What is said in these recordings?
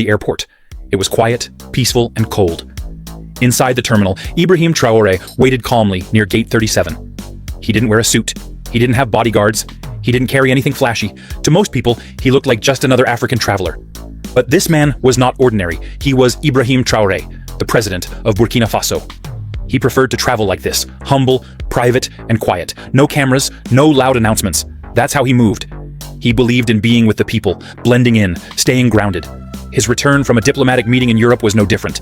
airport. It was quiet, peaceful, and cold. Inside the terminal, Ibrahim Traoré waited calmly near gate 37. He didn't wear a suit. He didn't have bodyguards. He didn't carry anything flashy. To most people, he looked like just another African traveler. But this man was not ordinary. He was Ibrahim Traoré, the president of Burkina Faso. He preferred to travel like this, humble, private, and quiet. No cameras, no loud announcements. That's how he moved. He believed in being with the people, blending in, staying grounded. His return from a diplomatic meeting in Europe was no different.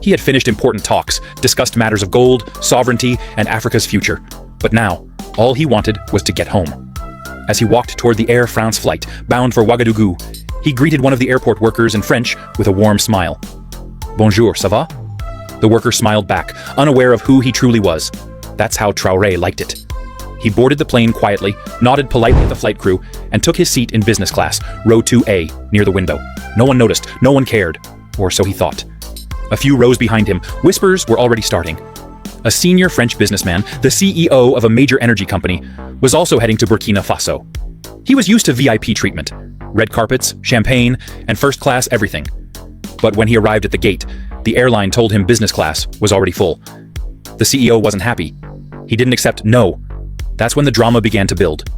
He had finished important talks, discussed matters of gold, sovereignty, and Africa's future. But now, all he wanted was to get home. As he walked toward the Air France flight, bound for Ouagadougou, he greeted one of the airport workers in French with a warm smile. "Bonjour, ça va?" The worker smiled back, unaware of who he truly was. That's how Traoré liked it. He boarded the plane quietly, nodded politely at the flight crew, and took his seat in business class, row 2A, near the window. No one noticed, no one cared, or so he thought. A few rows behind him, whispers were already starting. A senior French businessman, the CEO of a major energy company, was also heading to Burkina Faso. He was used to VIP treatment, red carpets, champagne, and first-class everything. But when he arrived at the gate, the airline told him business class was already full. The CEO wasn't happy. He didn't accept no. That's when the drama began to build.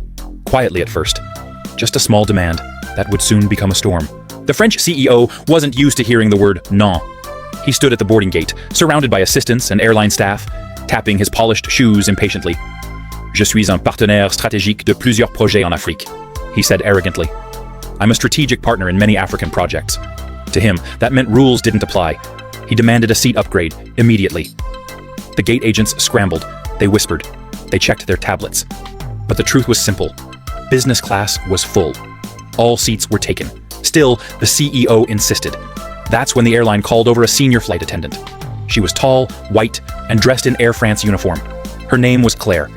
Quietly at first. Just a small demand that would soon become a storm. The French CEO wasn't used to hearing the word non. He stood at the boarding gate, surrounded by assistants and airline staff, tapping his polished shoes impatiently. "Je suis un partenaire stratégique de plusieurs projets en Afrique," he said arrogantly. "I'm a strategic partner in many African projects." To him, that meant rules didn't apply. He demanded a seat upgrade immediately. The gate agents scrambled. They whispered. They checked their tablets. But the truth was simple. Business class was full. All seats were taken. Still, the CEO insisted. That's when the airline called over a senior flight attendant. She was tall, white, and dressed in Air France uniform. Her name was Claire.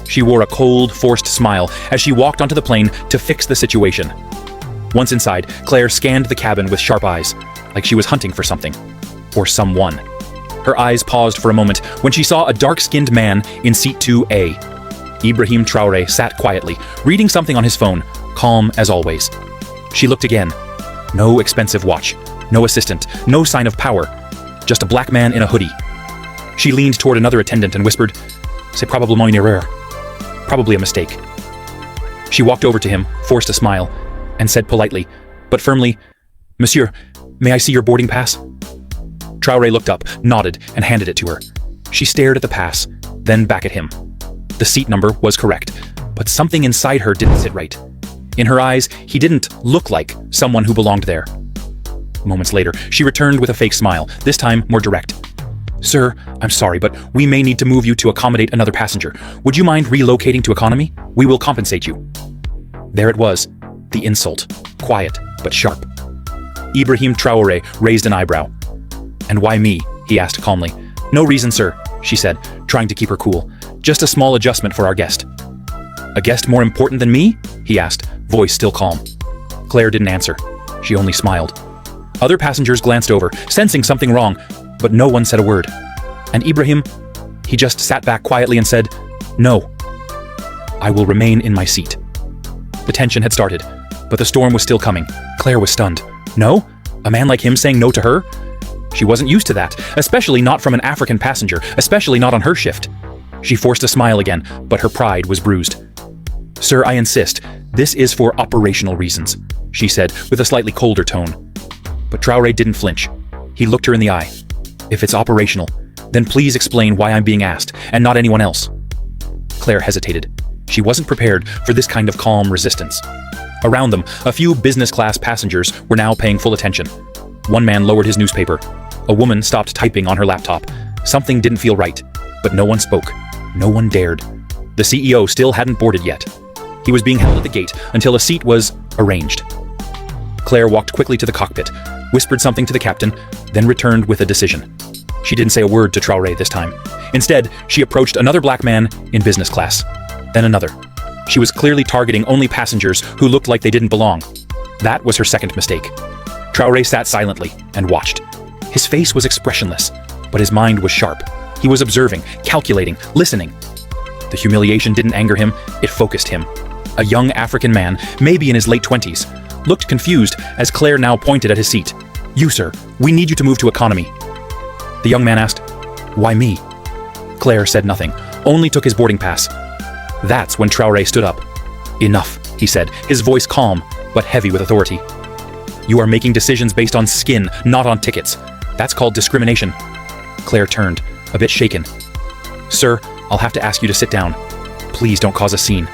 She wore a cold, forced smile as she walked onto the plane to fix the situation. Once inside, Claire scanned the cabin with sharp eyes, like she was hunting for something. Or someone. Her eyes paused for a moment when she saw a dark-skinned man in seat 2A. Ibrahim Traoré sat quietly, reading something on his phone, calm as always. She looked again. No expensive watch, no assistant, no sign of power, just a black man in a hoodie. She leaned toward another attendant and whispered, "C'est probablement une erreur." Probably a mistake. She walked over to him, forced a smile, and said politely, but firmly, "Monsieur, may I see your boarding pass?" Traoré looked up, nodded, and handed it to her. She stared at the pass, then back at him. The seat number was correct, but something inside her didn't sit right. In her eyes, he didn't look like someone who belonged there. Moments later, she returned with a fake smile, this time more direct. "Sir, I'm sorry, but we may need to move you to accommodate another passenger. Would you mind relocating to economy? We will compensate you." There it was, the insult, quiet but sharp. Ibrahim Traoré raised an eyebrow. "And why me?" he asked calmly. "No reason, sir," she said, trying to keep her cool. "Just a small adjustment for our guest." "A guest more important than me?" he asked, voice still calm. Claire didn't answer. She only smiled. Other passengers glanced over, sensing something wrong, but no one said a word. And Ibrahim, he just sat back quietly and said, "No. I will remain in my seat." The tension had started, but the storm was still coming. Claire was stunned. No? A man like him saying no to her? She wasn't used to that, especially not from an African passenger, especially not on her shift. She forced a smile again, but her pride was bruised. "Sir, I insist. This is for operational reasons," she said with a slightly colder tone. But Traoré didn't flinch. He looked her in the eye. "If it's operational, then please explain why I'm being asked, and not anyone else." Claire hesitated. She wasn't prepared for this kind of calm resistance. Around them, a few business-class passengers were now paying full attention. One man lowered his newspaper. A woman stopped typing on her laptop. Something didn't feel right, but no one spoke. No one dared. The CEO still hadn't boarded yet. He was being held at the gate until a seat was arranged. Claire walked quickly to the cockpit, whispered something to the captain, then returned with a decision. She didn't say a word to Traoré this time. Instead, she approached another black man in business class. Then another. She was clearly targeting only passengers who looked like they didn't belong. That was her second mistake. Traoré sat silently and watched. His face was expressionless, but his mind was sharp. He was observing, calculating, listening. The humiliation didn't anger him, it focused him. A young African man, maybe in his late 20s, looked confused as Claire now pointed at his seat. You, sir, we need you to move to economy. The young man asked, Why me? Claire said nothing, only took his boarding pass. That's when Traoré stood up. Enough, he said, his voice calm, but heavy with authority. You are making decisions based on skin, not on tickets. That's called discrimination. Claire turned, a bit shaken. Sir, I'll have to ask you to sit down. Please don't cause a scene.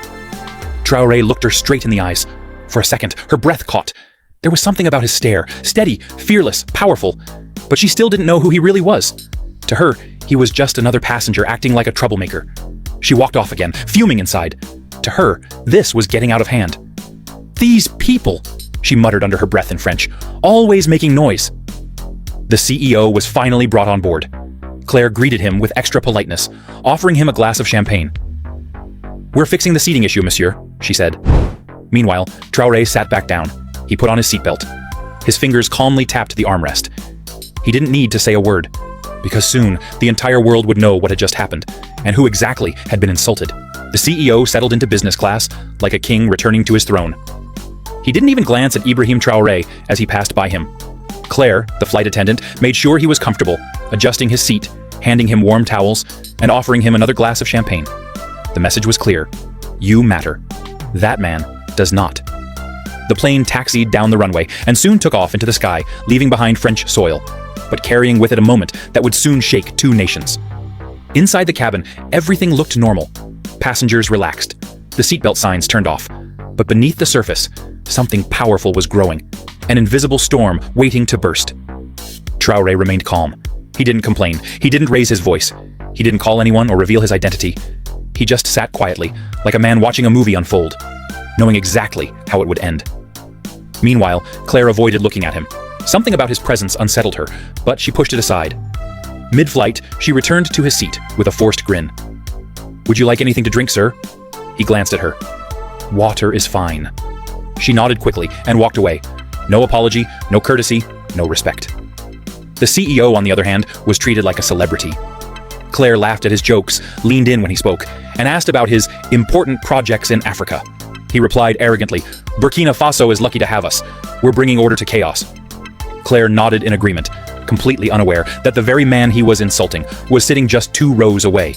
Traoré looked her straight in the eyes. For a second, her breath caught. There was something about his stare, steady, fearless, powerful, but she still didn't know who he really was. To her, he was just another passenger acting like a troublemaker. She walked off again, fuming inside. To her, this was getting out of hand. These people, she muttered under her breath in French, always making noise. The CEO was finally brought on board. Claire greeted him with extra politeness, offering him a glass of champagne. We're fixing the seating issue, monsieur, she said. Meanwhile, Traoré sat back down. He put on his seatbelt. His fingers calmly tapped the armrest. He didn't need to say a word, because soon the entire world would know what had just happened, and who exactly had been insulted. The CEO settled into business class, like a king returning to his throne. He didn't even glance at Ibrahim Traoré as he passed by him. Claire, the flight attendant, made sure he was comfortable, adjusting his seat, handing him warm towels, and offering him another glass of champagne. The message was clear. You matter. That man does not. The plane taxied down the runway and soon took off into the sky, leaving behind French soil, but carrying with it a moment that would soon shake two nations. Inside the cabin, everything looked normal. Passengers relaxed. The seatbelt signs turned off. But beneath the surface, something powerful was growing. An invisible storm waiting to burst. Traoré remained calm. He didn't complain. He didn't raise his voice. He didn't call anyone or reveal his identity. He just sat quietly, like a man watching a movie unfold, knowing exactly how it would end. Meanwhile, Claire avoided looking at him. Something about his presence unsettled her, but she pushed it aside. Mid-flight, she returned to his seat with a forced grin. Would you like anything to drink, sir? He glanced at her. Water is fine. She nodded quickly and walked away. No apology, no courtesy, no respect. The CEO, on the other hand, was treated like a celebrity. Claire laughed at his jokes, leaned in when he spoke, and asked about his important projects in Africa. He replied arrogantly, Burkina Faso is lucky to have us. We're bringing order to chaos. Claire nodded in agreement, completely unaware that the very man he was insulting was sitting just 2 rows away.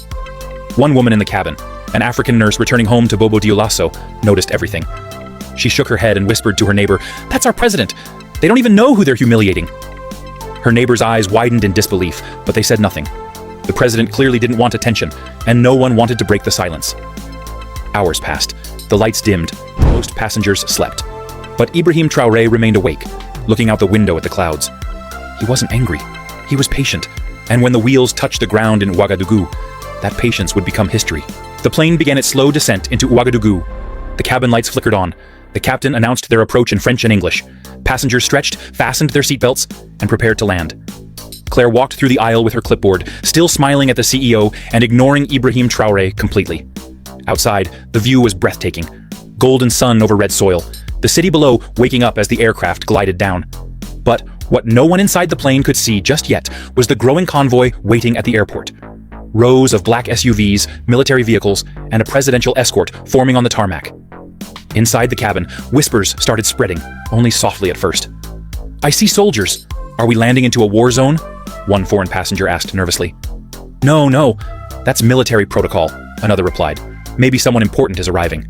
One woman in the cabin, an African nurse returning home to Bobo Dioulasso, noticed everything. She shook her head and whispered to her neighbor, That's our president! They don't even know who they're humiliating! Her neighbor's eyes widened in disbelief, but they said nothing. The president clearly didn't want attention, and no one wanted to break the silence. Hours passed. The lights dimmed. Most passengers slept. But Ibrahim Traoré remained awake, looking out the window at the clouds. He wasn't angry. He was patient. And when the wheels touched the ground in Ouagadougou, that patience would become history. The plane began its slow descent into Ouagadougou. The cabin lights flickered on. The captain announced their approach in French and English. Passengers stretched, fastened their seatbelts, and prepared to land. Claire walked through the aisle with her clipboard, still smiling at the CEO and ignoring Ibrahim Traoré completely. Outside, the view was breathtaking. Golden sun over red soil, the city below waking up as the aircraft glided down. But what no one inside the plane could see just yet was the growing convoy waiting at the airport. Rows of black SUVs, military vehicles, and a presidential escort forming on the tarmac. Inside the cabin, whispers started spreading, only softly at first. I see soldiers. Are we landing into a war zone? One foreign passenger asked nervously. No, that's military protocol, another replied. Maybe someone important is arriving.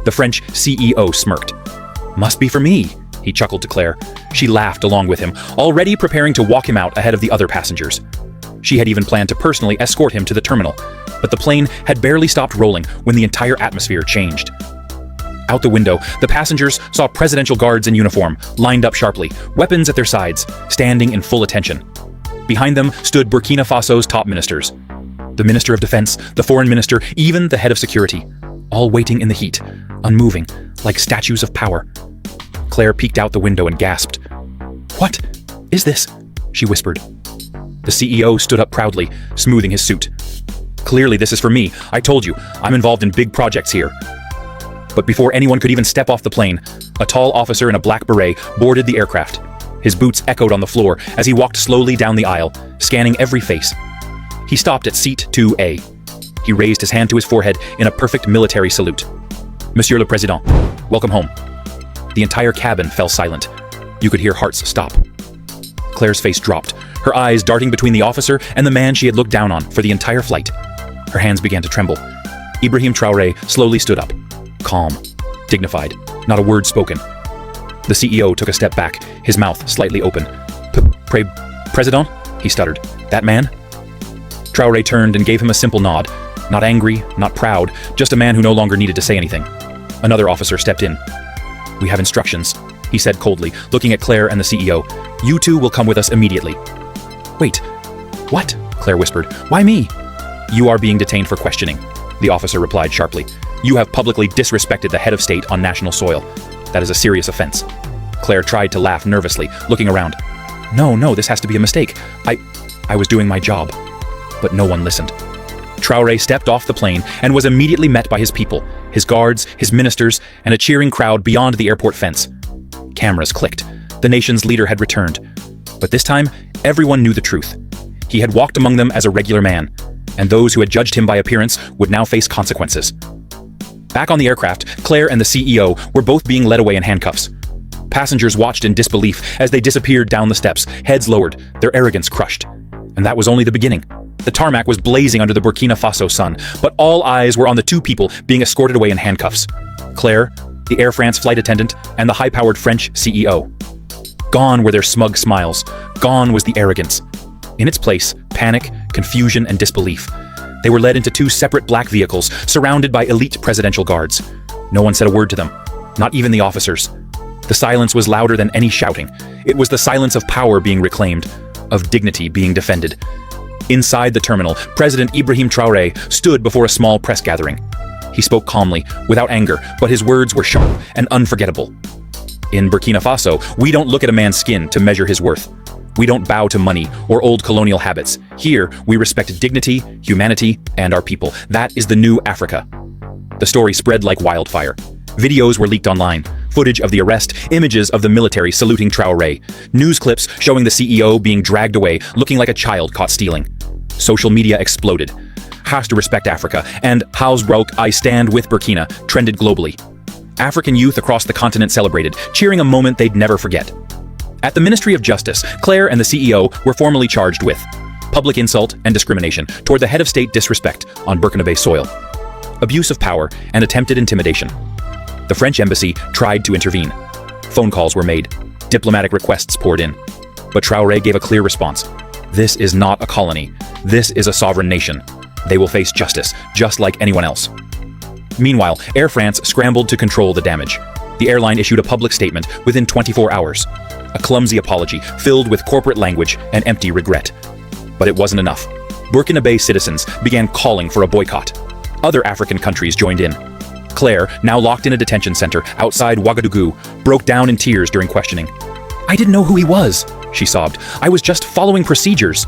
The French CEO smirked. Must be for me, he chuckled to Claire. She laughed along with him, already preparing to walk him out ahead of the other passengers. She had even planned to personally escort him to the terminal, but the plane had barely stopped rolling when the entire atmosphere changed. Out the window, the passengers saw presidential guards in uniform, lined up sharply, weapons at their sides, standing in full attention. Behind them stood Burkina Faso's top ministers. The Minister of Defense, the Foreign Minister, even the head of security, all waiting in the heat, unmoving, like statues of power. Claire peeked out the window and gasped. What is this? She whispered. The CEO stood up proudly, smoothing his suit. Clearly this is for me. I told you, I'm involved in big projects here. But before anyone could even step off the plane, a tall officer in a black beret boarded the aircraft. His boots echoed on the floor as he walked slowly down the aisle, scanning every face. He stopped at seat 2A. He raised his hand to his forehead in a perfect military salute. Monsieur le Président, welcome home. The entire cabin fell silent. You could hear hearts stop. Claire's face dropped, her eyes darting between the officer and the man she had looked down on for the entire flight. Her hands began to tremble. Ibrahim Traoré slowly stood up, calm, dignified, not a word spoken. The CEO took a step back, his mouth slightly open. President? He stuttered. That man? Traoré turned and gave him a simple nod. Not angry, not proud, just a man who no longer needed to say anything. Another officer stepped in. We have instructions, he said coldly, looking at Claire and the CEO. You two will come with us immediately. Wait, what? Claire whispered. Why me? You are being detained for questioning, the officer replied sharply. You have publicly disrespected the head of state on national soil. That is a serious offense. Claire tried to laugh nervously, looking around. No, this has to be a mistake. I was doing my job. But no one listened. Traoré stepped off the plane and was immediately met by his people, his guards, his ministers, and a cheering crowd beyond the airport fence. Cameras clicked. The nation's leader had returned. But this time, everyone knew the truth. He had walked among them as a regular man, and those who had judged him by appearance would now face consequences. Back on the aircraft, Claire and the CEO were both being led away in handcuffs. Passengers watched in disbelief as they disappeared down the steps, heads lowered, their arrogance crushed. And that was only the beginning. The tarmac was blazing under the Burkina Faso sun, but all eyes were on the two people being escorted away in handcuffs. Claire, the Air France flight attendant, and the high-powered French CEO. Gone were their smug smiles. Gone was the arrogance. In its place, panic, confusion, and disbelief. They were led into two separate black vehicles, surrounded by elite presidential guards. No one said a word to them, not even the officers. The silence was louder than any shouting. It was the silence of power being reclaimed, of dignity being defended. Inside the terminal, President Ibrahim Traoré stood before a small press gathering. He spoke calmly, without anger, but his words were sharp and unforgettable. In Burkina Faso, we don't look at a man's skin to measure his worth. We don't bow to money or old colonial habits. Here, we respect dignity, humanity, and our people. That is the new Africa. The story spread like wildfire. Videos were leaked online. Footage of the arrest, images of the military saluting Traoré, news clips showing the CEO being dragged away, looking like a child caught stealing. Social media exploded. Has to respect Africa, and How's broke I stand with Burkina trended globally. African youth across the continent celebrated, cheering a moment they'd never forget. At the Ministry of Justice, Claire and the CEO were formally charged with public insult and discrimination toward the head of state disrespect on Burkinabe soil, abuse of power, and attempted intimidation. The French embassy tried to intervene. Phone calls were made. Diplomatic requests poured in. But Traoré gave a clear response. This is not a colony. This is a sovereign nation. They will face justice, just like anyone else. Meanwhile, Air France scrambled to control the damage. The airline issued a public statement within 24 hours. A clumsy apology filled with corporate language and empty regret. But it wasn't enough. Burkinabe citizens began calling for a boycott. Other African countries joined in. Claire, now locked in a detention center outside Ouagadougou, broke down in tears during questioning. I didn't know who he was, she sobbed. I was just following procedures.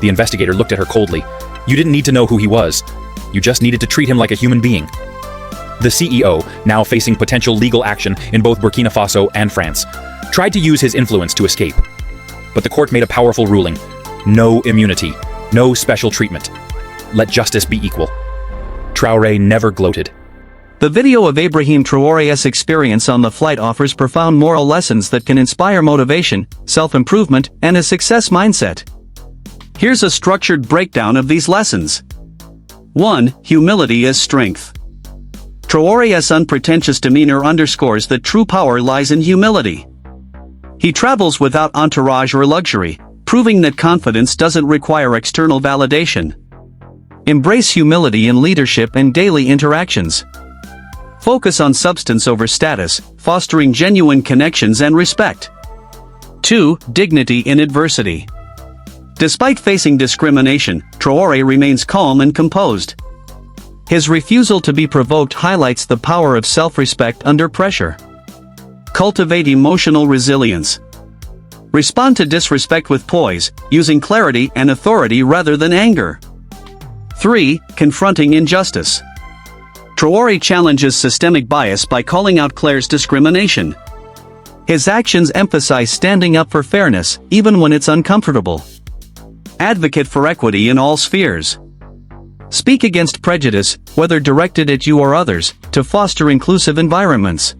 The investigator looked at her coldly. You didn't need to know who he was. You just needed to treat him like a human being. The CEO, now facing potential legal action in both Burkina Faso and France, tried to use his influence to escape. But the court made a powerful ruling. No immunity, no special treatment. Let justice be equal. Traoré never gloated. The video of Ibrahim Traoré's experience on the flight offers profound moral lessons that can inspire motivation, self-improvement, and a success mindset. Here's a structured breakdown of these lessons. 1. Humility as strength. Traoré's unpretentious demeanor underscores that true power lies in humility. He travels without entourage or luxury, proving that confidence doesn't require external validation. Embrace humility in leadership and daily interactions. Focus on substance over status, fostering genuine connections and respect. 2. Dignity in adversity. Despite facing discrimination, Traoré remains calm and composed. His refusal to be provoked highlights the power of self-respect under pressure. Cultivate emotional resilience. Respond to disrespect with poise, using clarity and authority rather than anger. 3. Confronting injustice. Traoré challenges systemic bias by calling out Claire's discrimination. His actions emphasize standing up for fairness, even when it's uncomfortable. Advocate for equity in all spheres. Speak against prejudice, whether directed at you or others, to foster inclusive environments.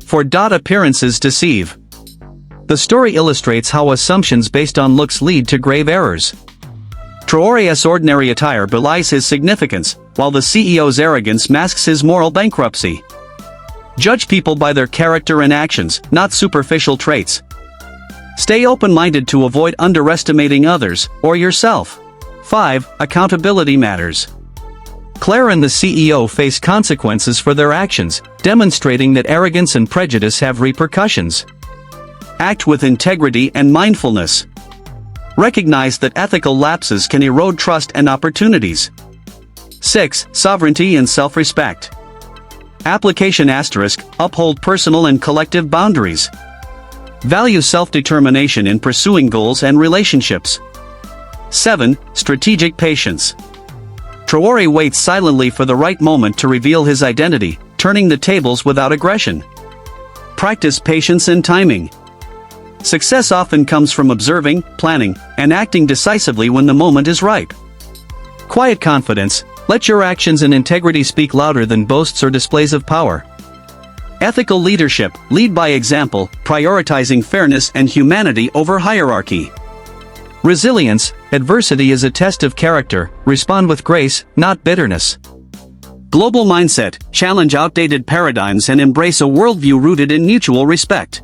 For appearances deceive. The story illustrates how assumptions based on looks lead to grave errors. Traoré's ordinary attire belies his significance, while the CEO's arrogance masks his moral bankruptcy. Judge people by their character and actions, not superficial traits. Stay open-minded to avoid underestimating others, or yourself. 5. Accountability matters. Claire and the CEO face consequences for their actions, demonstrating that arrogance and prejudice have repercussions. Act with integrity and mindfulness. Recognize that ethical lapses can erode trust and opportunities. 6. Sovereignty and self-respect. Application asterisk, uphold personal and collective boundaries. Value self-determination in pursuing goals and relationships. 7. Strategic patience. Traoré waits silently for the right moment to reveal his identity, turning the tables without aggression. Practice patience and timing. Success often comes from observing, planning, and acting decisively when the moment is ripe. Quiet confidence. Let your actions and integrity speak louder than boasts or displays of power. Ethical leadership. Lead by example, prioritizing fairness and humanity over hierarchy. Resilience. Adversity is a test of character. Respond with grace, not bitterness. Global mindset. Challenge outdated paradigms and embrace a worldview rooted in mutual respect.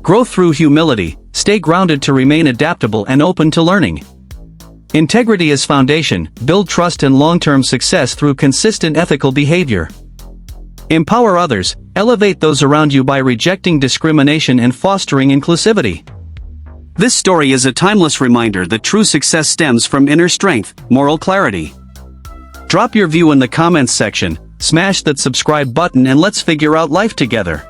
Grow through humility. Stay grounded to remain adaptable and open to learning. Integrity is foundation. Build trust and long-term success through consistent ethical behavior. Empower others. Elevate those around you by rejecting discrimination and fostering inclusivity. This story is a timeless reminder that true success stems from inner strength, moral clarity. Drop your view in the comments section, smash that subscribe button, and let's figure out life together.